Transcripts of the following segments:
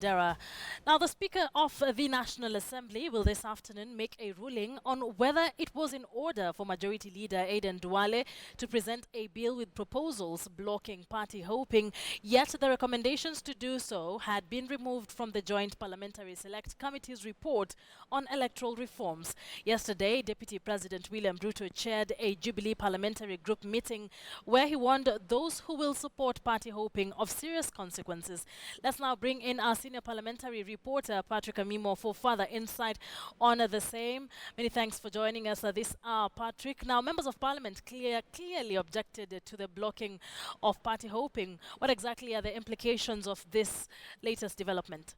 Dara. Now, the Speaker of the National Assembly will this afternoon make a ruling on whether it was in order for Majority Leader Hon Duale to present a bill with proposals blocking party hopping, yet the recommendations to do so had been removed from the Joint Parliamentary Select Committee's report on electoral reforms. Yesterday, Deputy President William Ruto chaired a Jubilee Parliamentary Group meeting where he warned those who will support party hopping of serious consequences. Let's now bring in our senior parliamentary reporter, Patrick Amimo, for further insight on the same. Many thanks for joining us this hour, Patrick. Now, members of parliament clearly objected to the blocking of party hopping. What exactly are the implications of this latest development?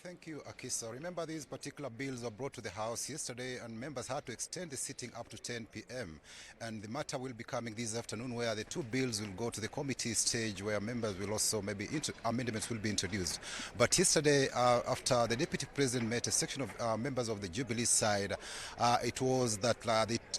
Thank you, Akisa. Remember, these particular bills were brought to the House yesterday, and members had to extend the sitting up to 10 p.m. And the matter will be coming this afternoon, where the two bills will go to the committee stage, where members will also maybe amendments will be introduced. But yesterday, after the Deputy President met a section of members of the Jubilee side, it was that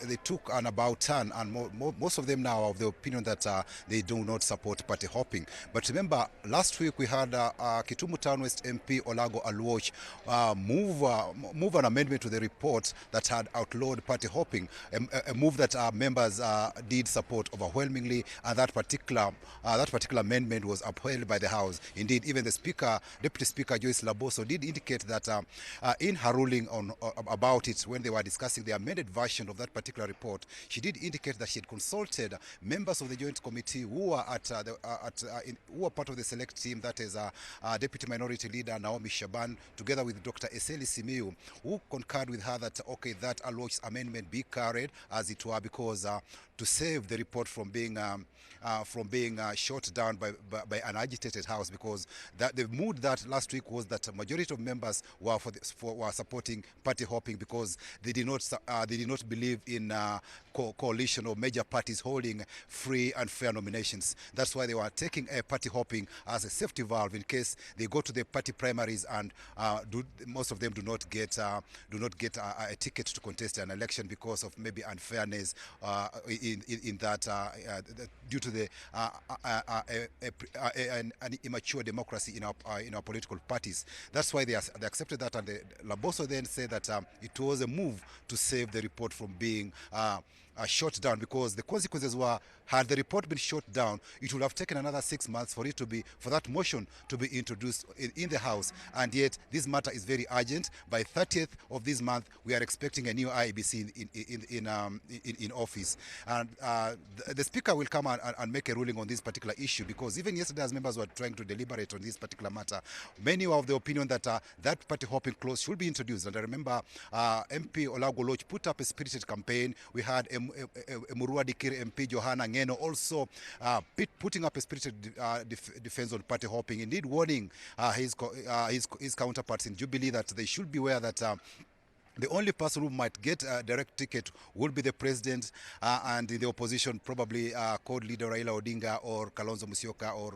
they took an about turn, and most of them now are of the opinion that they do not support party hopping. But remember, last week we had Kitumu Town West MP Olago Aluoch move an amendment to the report that had outlawed party hopping, a move that members did support overwhelmingly, and that particular amendment was upheld by the House. Indeed, even the Speaker, Deputy Speaker Joyce Laboso, did indicate that in her ruling about it, when they were discussing the amended version of that particular report, she did indicate that she had consulted members of the Joint Committee who were who were part of the select team, that is Deputy Minority Leader Naomi Shaban, together with Dr. Eseli Simiu, who concurred with her that, okay, that Aloch's amendment be carried, as it were, because to save the report from being shot down by an agitated House, because the mood that last week was that a majority of members were were supporting party hopping because they did not believe in coalition of major parties holding free and fair nominations. That's why they were taking party hopping as a safety valve in case they go to the party primaries and most of them do not get a ticket to contest an election because of maybe unfairness in that due to the an immature democracy in our political parties. That's why they accepted that, and Laboso then said that it was a move to save the report from being shot down, because the consequences were, had the report been shot down, it would have taken another 6 months for that motion to be introduced in the House. And yet this matter is very urgent. By 30th of this month, we are expecting a new IEBC in office, and the Speaker will come and make a ruling on this particular issue, because even yesterday, as members were trying to deliberate on this particular matter, many were of the opinion that that party hopping clause should be introduced. And I remember MP Olago Loch put up a spirited campaign. We had Murua Dikir MP Johanna Ngeno also putting up a spirited defense on party hopping, indeed warning his counterparts in Jubilee that they should be aware that the only person who might get a direct ticket would be the president, and in the opposition, probably code leader Raila Odinga or Kalonzo Musyoka or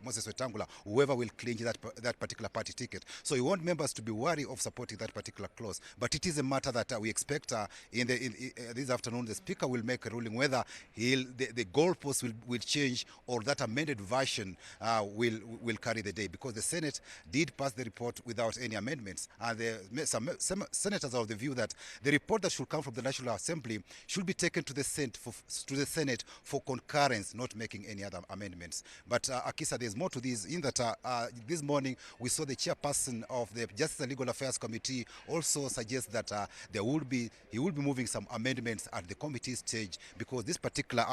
Moses Wetangula, whoever will clinch that particular party ticket. So you want members to be wary of supporting that particular clause. But it is a matter that we expect in this afternoon, the Speaker will make a ruling whether the goalposts will change, or that amended version will carry the day, because the Senate did pass the report without any amendments, and some senators are of the view that the report that should come from the National Assembly should be taken to the Senate for concurrence, not making any other amendments. But Akisa, there's more to this, in that this morning we saw the chairperson of the Justice and Legal Affairs Committee also suggest that he will be moving some amendments at the committee stage, because this particular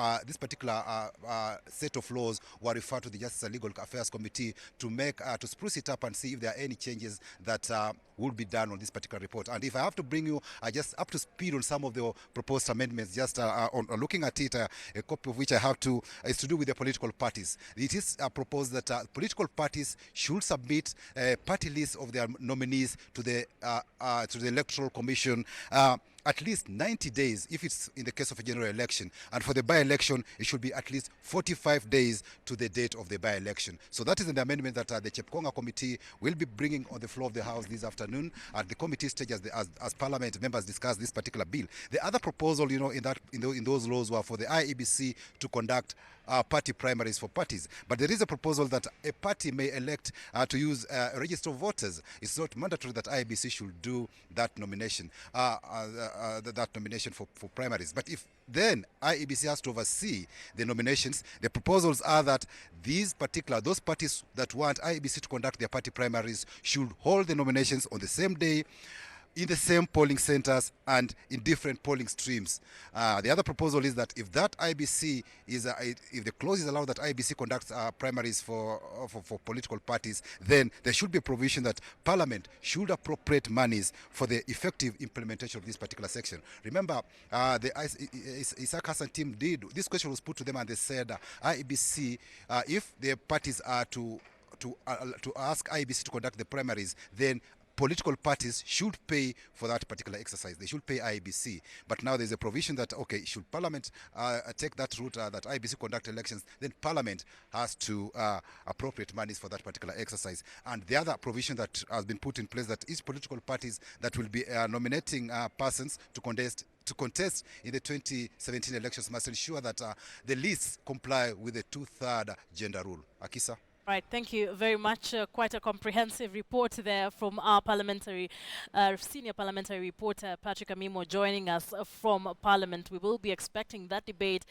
set of laws were referred to the Justice and Legal Affairs Committee to spruce it up and see if there are any changes that will be done on this particular report. And if I have to bring you just up to speed on some of the proposed amendments, just on looking at it, a copy of which I have is to do with the political parties. It is proposed that political parties should submit a party list of their nominees to the Electoral Commission at least 90 days if it's in the case of a general election, and for the by-election it should be at least 45 days to the date of the by-election. So that is an amendment that the Chepkonga committee will be bringing on the floor of the House this afternoon at the committee stage as Parliament members discuss this particular bill. The other proposal, in those laws were for the IEBC to conduct party primaries for parties. But there is a proposal that a party may elect to use a register of voters. It's not mandatory that IEBC should do that nomination, for primaries. But if then IEBC has to oversee the nominations, the proposals are that those parties that want IEBC to conduct their party primaries should hold the nominations on the same day, in the same polling centers and in different polling streams. The other proposal is that if that IBC if the clause is allowed that IBC conducts primaries for political parties, then there should be a provision that Parliament should appropriate monies for the effective implementation of this particular section. Remember, the Isaac Hassan team this question was put to them, and they said IEBC, if the parties are to ask IEBC to conduct the primaries, then political parties should pay for that particular exercise. They should pay IEBC. But now there's a provision that, okay, should Parliament take that route that IEBC conduct elections, then Parliament has to appropriate monies for that particular exercise. And the other provision that has been put in place, that each political parties that will be nominating persons to contest in the 2017 elections must ensure that the lists comply with the 2/3 gender rule. Akisa? Right, thank you very much. Quite a comprehensive report there from our senior parliamentary reporter, Patrick Amimo, joining us from Parliament. We will be expecting that debate